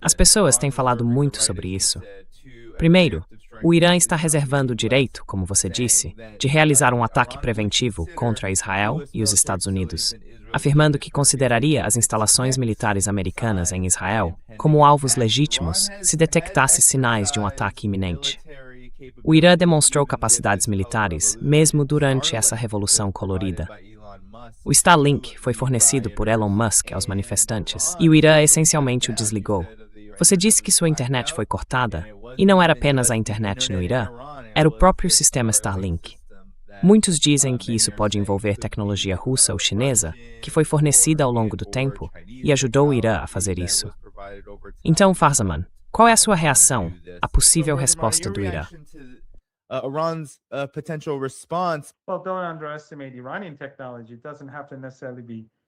As pessoas têm falado muito sobre isso. Primeiro, o Irã está reservando o direito, como você disse, de realizar um ataque preventivo contra Israel e os Estados Unidos, afirmando que consideraria as instalações militares americanas em Israel como alvos legítimos se detectasse sinais de um ataque iminente. O Irã demonstrou capacidades militares mesmo durante essa revolução colorida. O Starlink foi fornecido por Elon Musk aos manifestantes e o Irã essencialmente o desligou. Você disse que sua internet foi cortada, e não era apenas a internet no Irã, era o próprio sistema Starlink. Muitos dizem que isso pode envolver tecnologia russa ou chinesa, que foi fornecida ao longo do tempo e ajudou o Irã a fazer isso. Então, Farzaman, qual é a sua reação à possível resposta do Irã?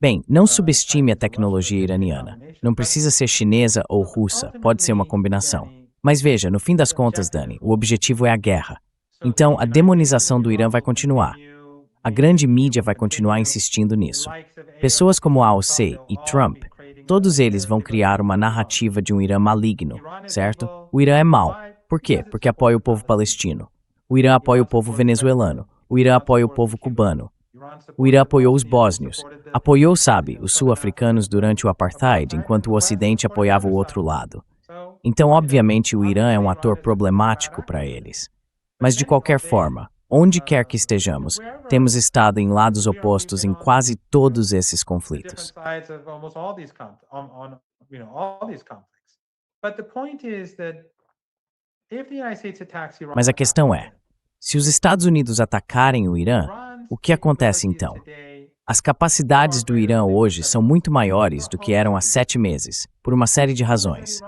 Bem, não subestime a tecnologia iraniana. Não precisa ser chinesa ou russa, pode ser uma combinação. Mas veja, no fim das contas, Dani, o objetivo é a guerra. Então, a demonização do Irã vai continuar. A grande mídia vai continuar insistindo nisso. Pessoas como AOC e Trump, todos eles vão criar uma narrativa de um Irã maligno, certo? O Irã é mau. Por quê? Porque apoia o povo palestino. O Irã apoia o povo venezuelano. O Irã apoia o povo cubano. O Irã apoiou os bósnios. Apoiou, sabe, os sul-africanos durante o apartheid, enquanto o Ocidente apoiava o outro lado. Então, obviamente, o Irã é um ator problemático para eles. Mas, de qualquer forma, onde quer que estejamos, temos estado em lados opostos em quase todos esses conflitos. Mas a questão é, se os Estados Unidos atacarem o Irã, o que acontece então? As capacidades do Irã hoje são muito maiores do que eram há 7 meses, por uma série de razões.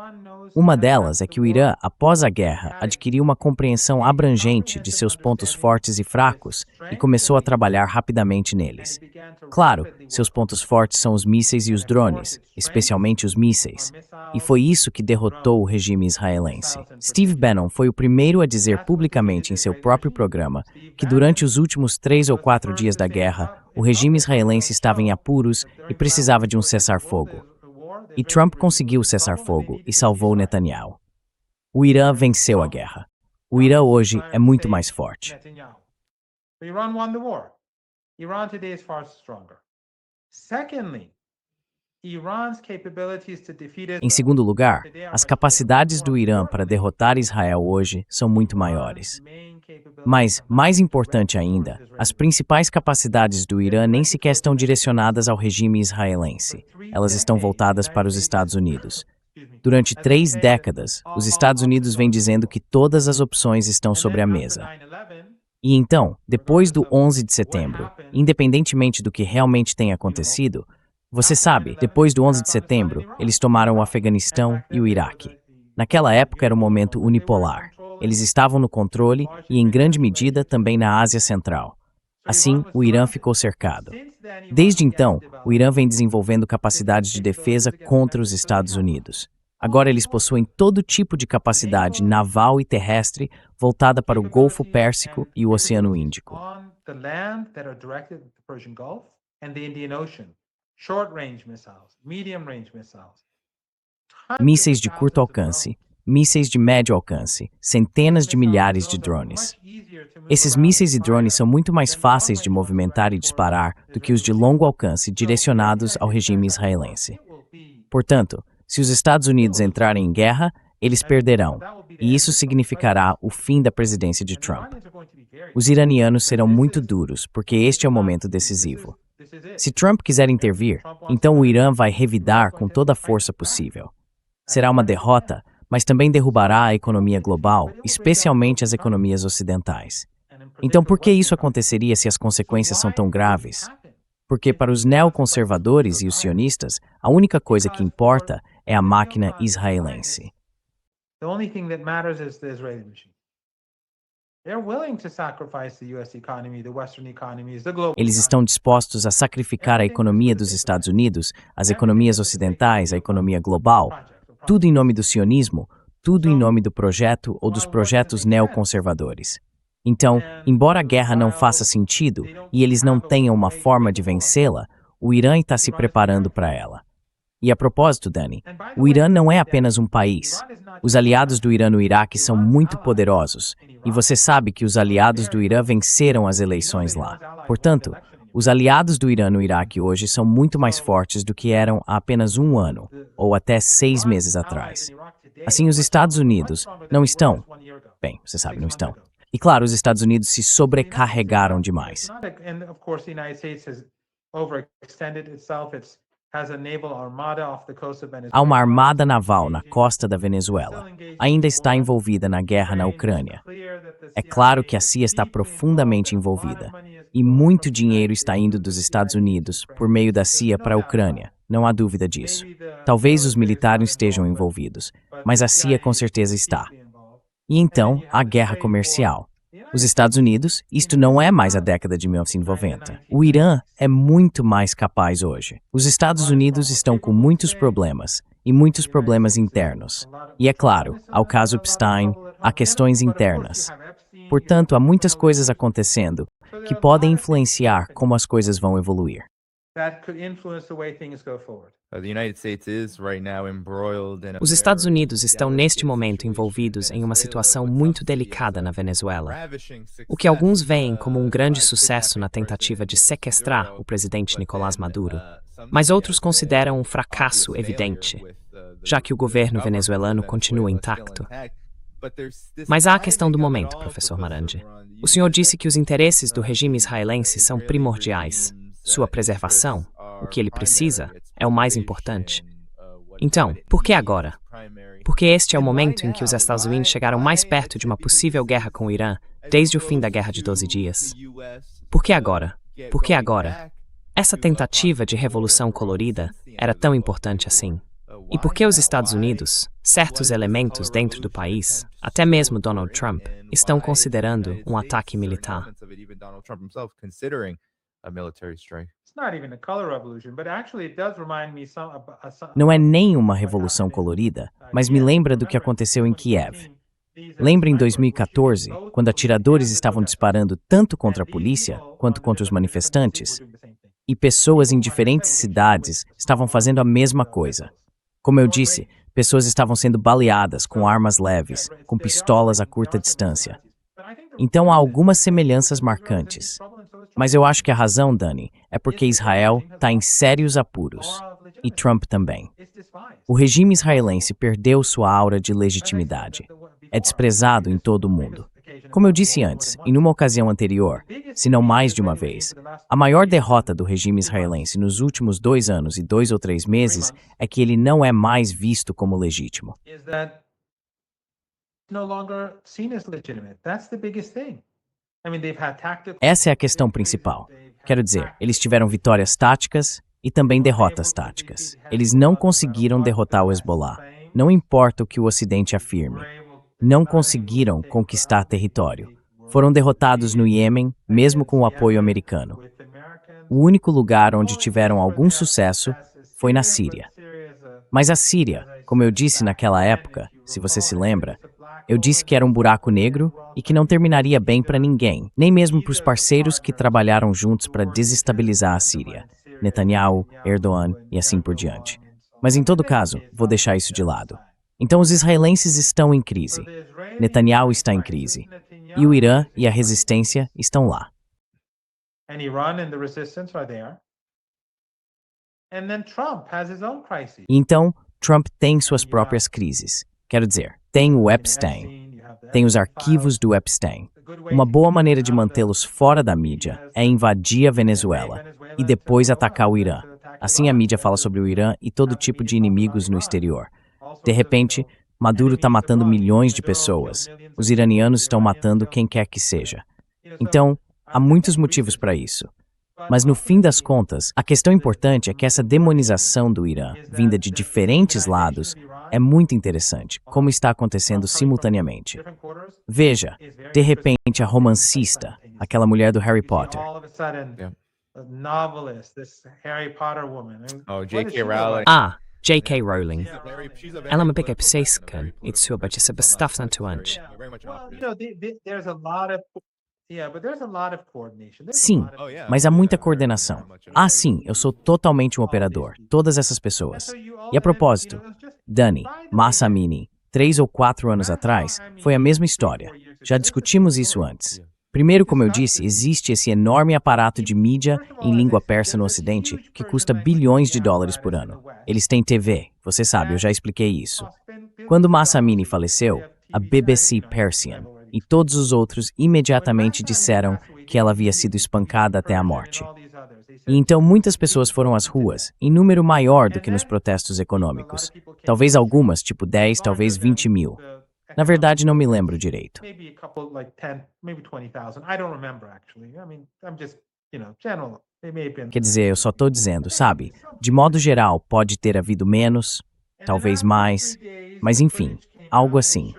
Uma delas é que o Irã, após a guerra, adquiriu uma compreensão abrangente de seus pontos fortes e fracos e começou a trabalhar rapidamente neles. Claro, seus pontos fortes são os mísseis e os drones, especialmente os mísseis. E foi isso que derrotou o regime israelense. Steve Bannon foi o primeiro a dizer publicamente em seu próprio programa que durante os últimos 3 ou 4 dias da guerra, o regime israelense estava em apuros e precisava de um cessar-fogo. E Trump conseguiu o cessar-fogo e salvou Netanyahu. O Irã venceu a guerra. O Irã hoje é muito mais forte. Em segundo lugar, as capacidades do Irã para derrotar Israel hoje são muito maiores. Mas, mais importante ainda, as principais capacidades do Irã nem sequer estão direcionadas ao regime israelense. Elas estão voltadas para os Estados Unidos. Durante 3 décadas, os Estados Unidos vêm dizendo que todas as opções estão sobre a mesa. E então, depois do 11 de setembro, independentemente do que realmente tenha acontecido, você sabe, depois do 11 de setembro, eles tomaram o Afeganistão e o Iraque. Naquela época era um momento unipolar. Eles estavam no controle e, em grande medida, também na Ásia Central. Assim, o Irã ficou cercado. Desde então, o Irã vem desenvolvendo capacidades de defesa contra os Estados Unidos. Agora eles possuem todo tipo de capacidade naval e terrestre voltada para o Golfo Pérsico e o Oceano Índico. Mísseis de curto alcance, mísseis de médio alcance, centenas de milhares de drones. Esses mísseis e drones são muito mais fáceis de movimentar e disparar do que os de longo alcance direcionados ao regime israelense. Portanto, se os Estados Unidos entrarem em guerra, eles perderão, e isso significará o fim da presidência de Trump. Os iranianos serão muito duros, porque este é o momento decisivo. Se Trump quiser intervir, então o Irã vai revidar com toda a força possível. Será uma derrota, mas também derrubará a economia global, especialmente as economias ocidentais. Então, por que isso aconteceria se as consequências são tão graves? Porque para os neoconservadores e os sionistas, a única coisa que importa é a máquina israelense. Eles estão dispostos a sacrificar a economia dos Estados Unidos, as economias ocidentais, a economia global, tudo em nome do sionismo, tudo em nome do projeto ou dos projetos neoconservadores. Então, embora a guerra não faça sentido e eles não tenham uma forma de vencê-la, o Irã está se preparando para ela. E a propósito, Dani, o Irã não é apenas um país. Os aliados do Irã no Iraque são muito poderosos, e você sabe que os aliados do Irã venceram as eleições lá. Portanto, os aliados do Irã no Iraque hoje são muito mais fortes do que eram há apenas um ano, ou até 6 meses atrás. Assim, os Estados Unidos não estão. Bem, você sabe, não estão. E claro, os Estados Unidos se sobrecarregaram demais. Há uma armada naval na costa da Venezuela. Ainda está envolvida na guerra na Ucrânia. É claro que a CIA está profundamente envolvida. E muito dinheiro está indo dos Estados Unidos por meio da CIA para a Ucrânia. Não há dúvida disso. Talvez os militares estejam envolvidos, mas a CIA com certeza está. E então, a guerra comercial. Os Estados Unidos, isto não é mais a década de 1990. O Irã é muito mais capaz hoje. Os Estados Unidos estão com muitos problemas, e muitos problemas internos. E é claro, há o caso Epstein, há questões internas. Portanto, há muitas coisas acontecendo que podem influenciar como as coisas vão evoluir. Os Estados Unidos estão neste momento envolvidos em uma situação muito delicada na Venezuela, o que alguns veem como um grande sucesso na tentativa de sequestrar o presidente Nicolás Maduro, mas outros consideram um fracasso evidente, já que o governo venezuelano continua intacto. Mas há a questão do momento, professor Marandi. O senhor disse que os interesses do regime israelense são primordiais. Sua preservação, o que ele precisa, é o mais importante. Então, por que agora? Porque este é o momento em que os Estados Unidos chegaram mais perto de uma possível guerra com o Irã desde o fim da Guerra de 12 Dias. Por que agora? Por que agora? Essa tentativa de revolução colorida era tão importante assim. E por que os Estados Unidos, certos elementos dentro do país, até mesmo Donald Trump, estão considerando um ataque militar? Não é nem uma revolução colorida, mas me lembra do que aconteceu em Kiev. Lembra em 2014, quando atiradores estavam disparando tanto contra a polícia quanto contra os manifestantes? E pessoas em diferentes cidades estavam fazendo a mesma coisa. Como eu disse, pessoas estavam sendo baleadas com armas leves, com pistolas a curta distância. Então há algumas semelhanças marcantes. Mas eu acho que a razão, Dani, é porque Israel está em sérios apuros. E Trump também. O regime israelense perdeu sua aura de legitimidade. É desprezado em todo o mundo. Como eu disse antes, em uma ocasião anterior, se não mais de uma vez, a maior derrota do regime israelense nos últimos 2 anos e 2 ou 3 meses é que ele não é mais visto como legítimo. Essa é a questão principal. Quero dizer, eles tiveram vitórias táticas e também derrotas táticas. Eles não conseguiram derrotar o Hezbollah. Não importa o que o Ocidente afirme. Não conseguiram conquistar território. Foram derrotados no Iêmen, mesmo com o apoio americano. O único lugar onde tiveram algum sucesso foi na Síria. Mas a Síria, como eu disse naquela época, se você se lembra, eu disse que era um buraco negro e que não terminaria bem para ninguém, nem mesmo para os parceiros que trabalharam juntos para desestabilizar a Síria, Netanyahu, Erdogan e assim por diante. Mas em todo caso, vou deixar isso de lado. Então os israelenses estão em crise, Netanyahu está em crise, e o Irã e a resistência estão lá. Então, Trump tem suas próprias crises. Quero dizer, tem o Epstein, tem os arquivos do Epstein. Uma boa maneira de mantê-los fora da mídia é invadir a Venezuela e depois atacar o Irã. Assim a mídia fala sobre o Irã e todo tipo de inimigos no exterior. De repente, Maduro está matando milhões de pessoas. Os iranianos estão matando quem quer que seja. Então, há muitos motivos para isso. Mas no fim das contas, a questão importante é que essa demonização do Irã, vinda de diferentes lados, é muito interessante, como está acontecendo simultaneamente. Veja, de repente a romancista, aquela mulher do Harry Potter. Ah, J.K. Rowling. Ela ma bigger psejskan, it's so but just a bestuff na tuanch. Sim, mas há muita coordenação. Ah, sim, eu sou totalmente um operador. Todas essas pessoas. E a propósito, Dani, Massa Amini, 3 ou 4 anos atrás, foi a mesma história. Já discutimos isso antes. Primeiro, como eu disse, existe esse enorme aparato de mídia em língua persa no Ocidente que custa bilhões de dólares por ano. Eles têm TV, você sabe, eu já expliquei isso. Quando Massa Amini faleceu, a BBC Persian e todos os outros imediatamente disseram que ela havia sido espancada até a morte. E então muitas pessoas foram às ruas, em número maior do que nos protestos econômicos. Talvez algumas, tipo 10, talvez 20 mil. Na verdade, não me lembro direito. Quer dizer, eu só estou dizendo, sabe? De modo geral, pode ter havido menos, talvez mais, mas enfim, algo assim.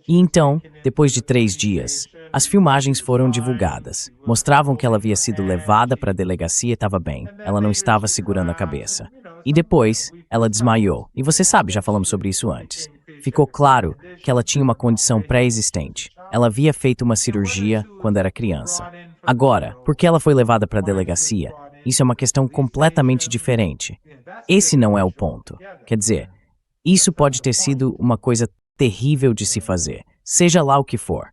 E então, depois de 3 dias, as filmagens foram divulgadas. Mostravam que ela havia sido levada para a delegacia e estava bem. Ela não estava segurando a cabeça. E depois, ela desmaiou. E você sabe, já falamos sobre isso antes. Ficou claro que ela tinha uma condição pré-existente. Ela havia feito uma cirurgia quando era criança. Agora, por que ela foi levada para a delegacia? Isso é uma questão completamente diferente. Esse não é o ponto. Quer dizer, isso pode ter sido uma coisa terrível de se fazer, seja lá o que for.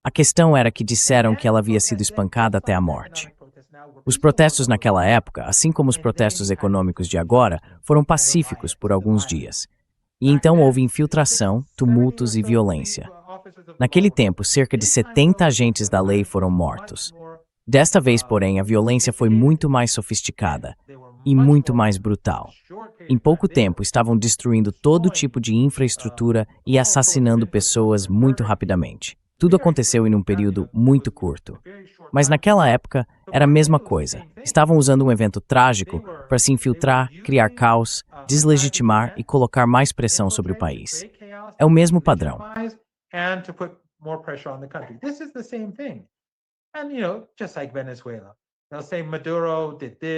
A questão era que disseram que ela havia sido espancada até a morte. Os protestos naquela época, assim como os protestos econômicos de agora, foram pacíficos por alguns dias. E então houve infiltração, tumultos e violência. Naquele tempo, cerca de 70 agentes da lei foram mortos. Desta vez, porém, a violência foi muito mais sofisticada e muito mais brutal. Em pouco tempo, estavam destruindo todo tipo de infraestrutura e assassinando pessoas muito rapidamente. Tudo aconteceu em um período muito curto. Mas naquela época, era a mesma coisa. Estavam usando um evento trágico para se infiltrar, criar caos, deslegitimar e colocar mais pressão sobre o país. É o mesmo padrão.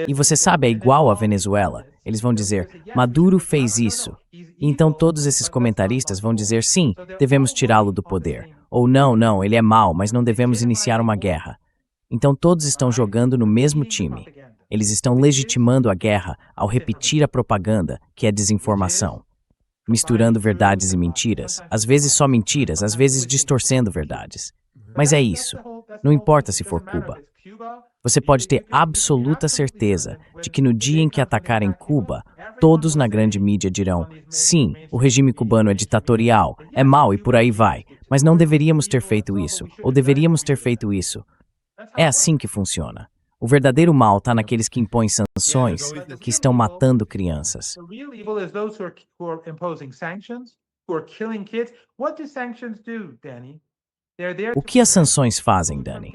E você sabe, é igual a Venezuela. Eles vão dizer, Maduro fez isso. E então todos esses comentaristas vão dizer, sim, devemos tirá-lo do poder. Ou não, ele é mau, mas não devemos iniciar uma guerra. Então todos estão jogando no mesmo time. Eles estão legitimando a guerra ao repetir a propaganda, que é desinformação. Misturando verdades e mentiras, às vezes só mentiras, às vezes distorcendo verdades. Mas é isso. Não importa se for Cuba. Você pode ter absoluta certeza de que no dia em que atacarem Cuba, todos na grande mídia dirão, sim, o regime cubano é ditatorial, é mau e por aí vai, mas não deveríamos ter feito isso, ou deveríamos ter feito isso. É assim que funciona. O verdadeiro mal está naqueles que impõem sanções, que estão matando crianças. O que as sanções fazem, Dani?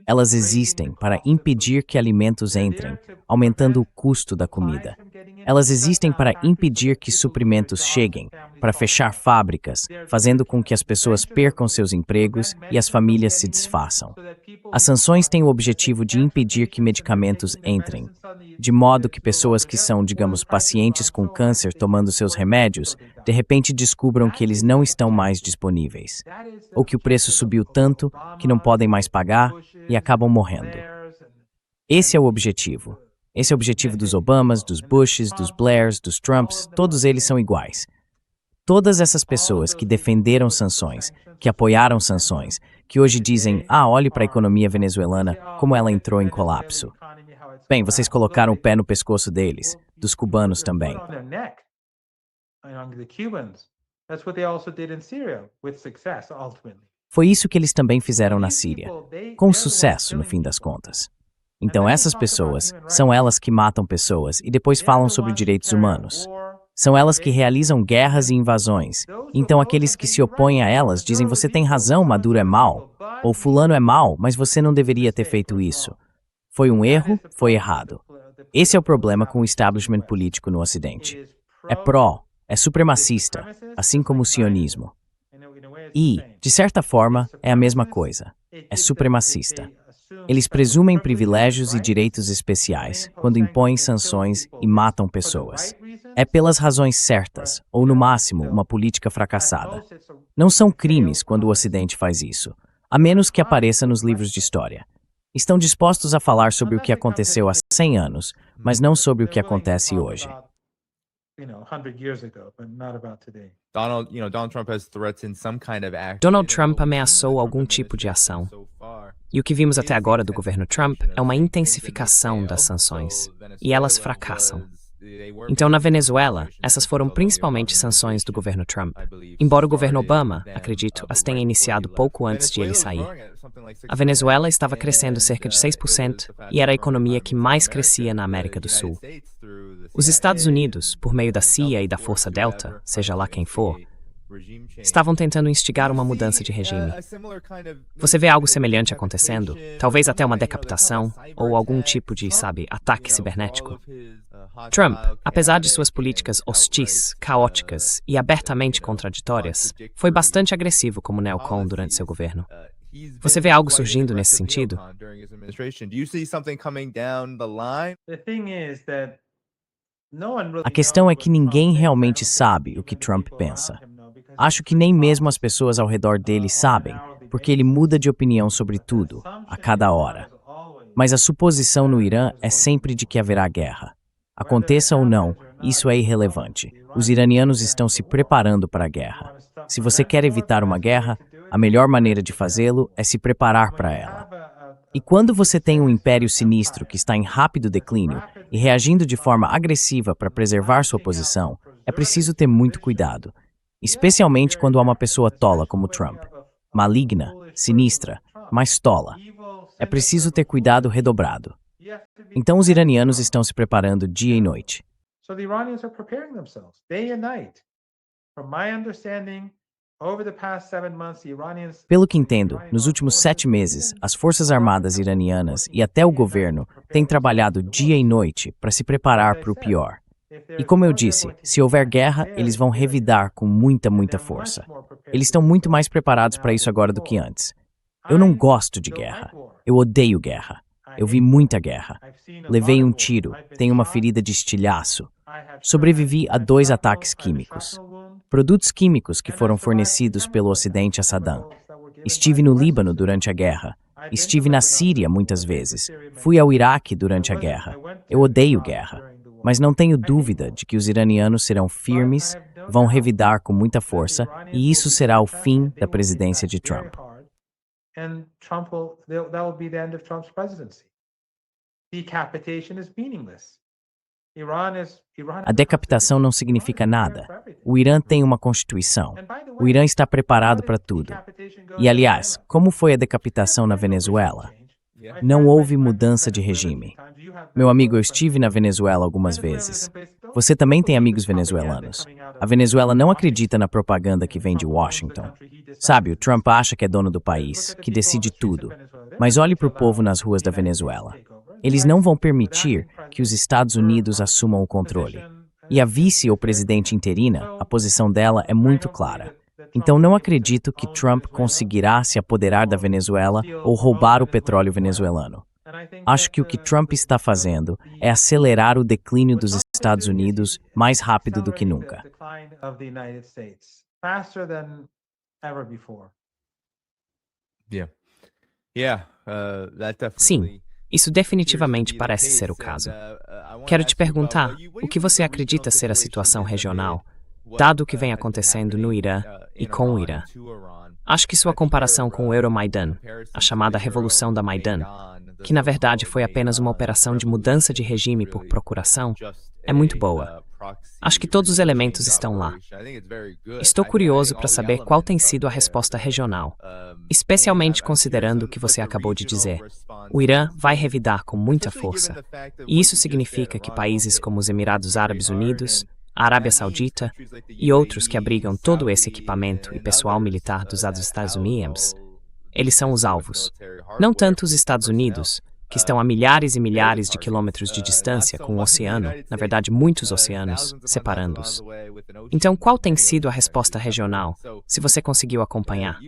Elas existem para impedir que alimentos entrem, aumentando o custo da comida. Elas existem para impedir que suprimentos cheguem, para fechar fábricas, fazendo com que as pessoas percam seus empregos e as famílias se desfaçam. As sanções têm o objetivo de impedir que medicamentos entrem, de modo que pessoas que são, digamos, pacientes com câncer tomando seus remédios, de repente descubram que eles não estão mais disponíveis, ou que o preço subiu tanto que não podem mais pagar e acabam morrendo. Esse é o objetivo. Esse é o objetivo dos Obamas, dos Bushes, dos Blairs, dos Trumps, todos eles são iguais. Todas essas pessoas que defenderam sanções, que apoiaram sanções, que hoje dizem, olhe para a economia venezuelana, como ela entrou em colapso. Bem, vocês colocaram o pé no pescoço deles, dos cubanos também. Foi isso que eles também fizeram na Síria, com sucesso no fim das contas. Então essas pessoas são elas que matam pessoas e depois falam sobre direitos humanos. São elas que realizam guerras e invasões. Então aqueles que se opõem a elas dizem você tem razão, Maduro é mau, ou fulano é mau, mas você não deveria ter feito isso. Foi um erro, foi errado. Esse é o problema com o establishment político no Ocidente. É supremacista, assim como o sionismo. E, de certa forma, é a mesma coisa. É supremacista. Eles presumem privilégios e direitos especiais quando impõem sanções e matam pessoas. É pelas razões certas, ou no máximo, uma política fracassada. Não são crimes quando o Ocidente faz isso, a menos que apareça nos livros de história. Estão dispostos a falar sobre o que aconteceu há 100 anos, mas não sobre o que acontece hoje. Donald Trump ameaçou algum tipo de ação. E o que vimos até agora do governo Trump é uma intensificação das sanções, e elas fracassam. Então, na Venezuela, essas foram principalmente sanções do governo Trump, embora o governo Obama, acredito, as tenha iniciado pouco antes de ele sair. A Venezuela estava crescendo cerca de 6% e era a economia que mais crescia na América do Sul. Os Estados Unidos, por meio da CIA e da Força Delta, seja lá quem for, estavam tentando instigar uma mudança de regime. Você vê algo semelhante acontecendo? Talvez até uma decapitação ou algum tipo de, ataque cibernético? Trump, apesar de suas políticas hostis, caóticas e abertamente contraditórias, foi bastante agressivo como neocon durante seu governo. Você vê algo surgindo nesse sentido? A questão é que ninguém realmente sabe o que Trump pensa. Acho que nem mesmo as pessoas ao redor dele sabem, porque ele muda de opinião sobre tudo, a cada hora. Mas a suposição no Irã é sempre de que haverá guerra. Aconteça ou não, isso é irrelevante. Os iranianos estão se preparando para a guerra. Se você quer evitar uma guerra, a melhor maneira de fazê-lo é se preparar para ela. E quando você tem um império sinistro que está em rápido declínio e reagindo de forma agressiva para preservar sua posição, é preciso ter muito cuidado. Especialmente quando há uma pessoa tola como Trump. Maligna, sinistra, mas tola. É preciso ter cuidado redobrado. Então os iranianos estão se preparando dia e noite. Pelo que entendo, nos últimos 7 meses, as forças armadas iranianas e até o governo têm trabalhado dia e noite para se preparar para o pior. E como eu disse, se houver guerra, eles vão revidar com muita força. Eles estão muito mais preparados para isso agora do que antes. Eu não gosto de guerra. Eu odeio guerra. Eu vi muita guerra. Levei um tiro, tenho uma ferida de estilhaço. Sobrevivi a 2 ataques químicos. Produtos químicos que foram fornecidos pelo Ocidente a Saddam. Estive no Líbano durante a guerra. Estive na Síria muitas vezes. Fui ao Iraque durante a guerra. Eu odeio guerra. Mas não tenho dúvida de que os iranianos serão firmes, vão revidar com muita força, e isso será o fim da presidência de Trump. A decapitação não significa nada. O Irã tem uma constituição. O Irã está preparado para tudo. E, aliás, como foi a decapitação na Venezuela? Não houve mudança de regime. Meu amigo, eu estive na Venezuela algumas vezes. Você também tem amigos venezuelanos. A Venezuela não acredita na propaganda que vem de Washington. Sabe, o Trump acha que é dono do país, que decide tudo. Mas olhe para o povo nas ruas da Venezuela. Eles não vão permitir que os Estados Unidos assumam o controle. E a vice ou presidente interina, a posição dela é muito clara. Então não acredito que Trump conseguirá se apoderar da Venezuela ou roubar o petróleo venezuelano. Acho que o que Trump está fazendo é acelerar o declínio dos Estados Unidos mais rápido do que nunca. Sim, isso definitivamente parece ser o caso. Quero te perguntar, o que você acredita ser a situação regional, dado o que vem acontecendo no Irã e com o Irã? Acho que sua comparação com o Euromaidan, a chamada Revolução da Maidan, que na verdade foi apenas uma operação de mudança de regime por procuração, é muito boa. Acho que todos os elementos estão lá. Estou curioso para saber qual tem sido a resposta regional, especialmente considerando o que você acabou de dizer. O Irã vai revidar com muita força, e isso significa que países como os Emirados Árabes Unidos, a Arábia Saudita e outros que abrigam todo esse equipamento e pessoal militar dos Estados Unidos, eles são os alvos. Não tanto os Estados Unidos, que estão a milhares e milhares de quilômetros de distância com o oceano, na verdade muitos oceanos, separando-os. Então, qual tem sido a resposta regional, se você conseguiu acompanhar?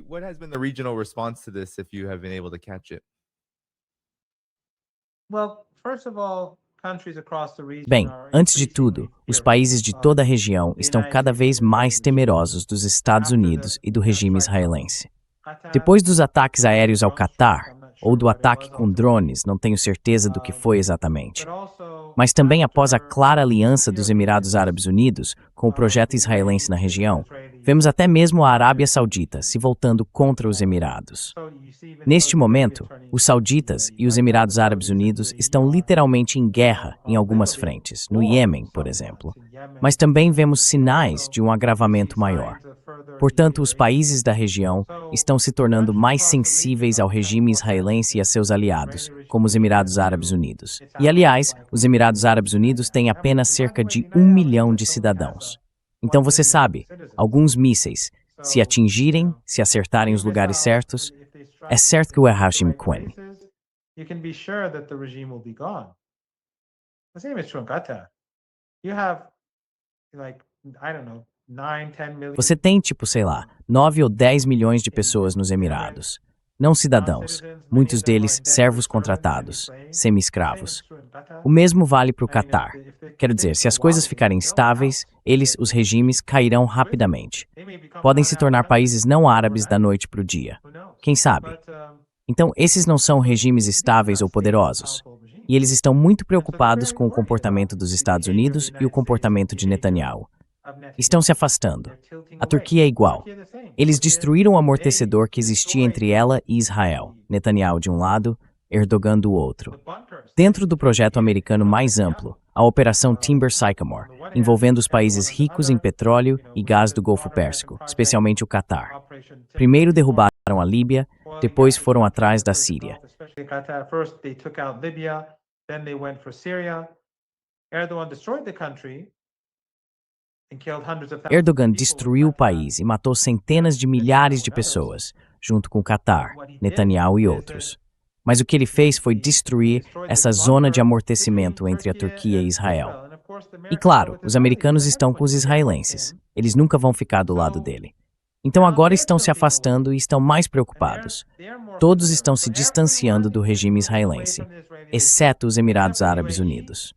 Bem, antes de tudo, os países de toda a região estão cada vez mais temerosos dos Estados Unidos e do regime israelense. Depois dos ataques aéreos ao Catar, ou do ataque com drones, não tenho certeza do que foi exatamente, mas também após a clara aliança dos Emirados Árabes Unidos com o projeto israelense na região, vemos até mesmo a Arábia Saudita se voltando contra os Emirados. Neste momento, os sauditas e os Emirados Árabes Unidos estão literalmente em guerra em algumas frentes, no Iêmen, por exemplo, mas também vemos sinais de um agravamento maior. Portanto, os países da região estão se tornando mais sensíveis ao regime israelense e a seus aliados, como os Emirados Árabes Unidos. E, aliás, os Emirados Árabes Unidos têm apenas cerca de 1 milhão de cidadãos. Então, você sabe, alguns mísseis, se atingirem, se acertarem os lugares certos, é certo que o Hashim Quinn. Você tem, sei lá, 9 ou 10 milhões de pessoas nos Emirados. Não cidadãos, muitos deles servos contratados, semi-escravos. O mesmo vale para o Catar. Quero dizer, se as coisas ficarem estáveis, os regimes, cairão rapidamente. Podem se tornar países não árabes da noite para o dia. Quem sabe? Então, esses não são regimes estáveis ou poderosos. E eles estão muito preocupados com o comportamento dos Estados Unidos e o comportamento de Netanyahu. Estão se afastando. A Turquia é igual. Eles destruíram o amortecedor que existia entre ela e Israel, Netanyahu de um lado, Erdogan do outro. Dentro do projeto americano mais amplo, a Operação Timber Sycamore, envolvendo os países ricos em petróleo e gás do Golfo Pérsico, especialmente o Catar. Primeiro derrubaram a Líbia, depois foram atrás da Síria. Erdogan destruiu o país e matou centenas de milhares de pessoas, junto com o Catar, Netanyahu e outros. Mas o que ele fez foi destruir essa zona de amortecimento entre a Turquia e Israel. E claro, os americanos estão com os israelenses. Eles nunca vão ficar do lado dele. Então agora estão se afastando e estão mais preocupados. Todos estão se distanciando do regime israelense, exceto os Emirados Árabes Unidos.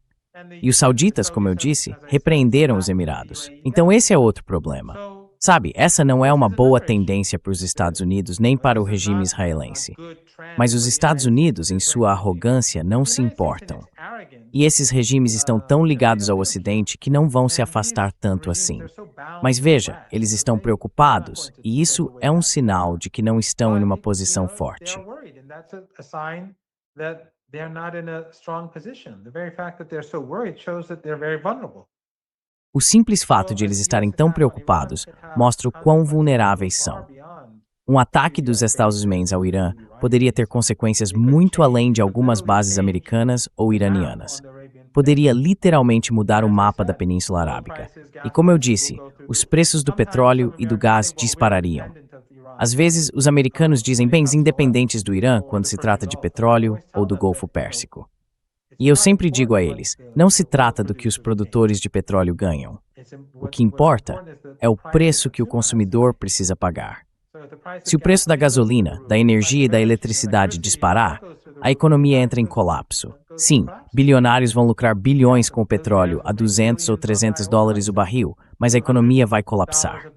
E os sauditas, como eu disse, repreenderam os Emirados. Então esse é outro problema. Sabe, essa não é uma boa tendência para os Estados Unidos nem para o regime israelense. Mas os Estados Unidos, em sua arrogância, não se importam. E esses regimes estão tão ligados ao Ocidente que não vão se afastar tanto assim. Mas veja, eles estão preocupados, e isso é um sinal de que não estão em uma posição forte. O simples fato de eles estarem tão preocupados mostra o quão vulneráveis são. Um ataque dos Estados Unidos ao Irã poderia ter consequências muito além de algumas bases americanas ou iranianas. Poderia literalmente mudar o mapa da Península Arábica. E como eu disse, os preços do petróleo e do gás disparariam. Às vezes, os americanos dizem bens independentes do Irã quando se trata de petróleo ou do Golfo Pérsico. E eu sempre digo a eles, não se trata do que os produtores de petróleo ganham. O que importa é o preço que o consumidor precisa pagar. Se o preço da gasolina, da energia e da eletricidade disparar, a economia entra em colapso. Sim, bilionários vão lucrar bilhões com o petróleo a 200 ou 300 dólares o barril, mas a economia vai colapsar.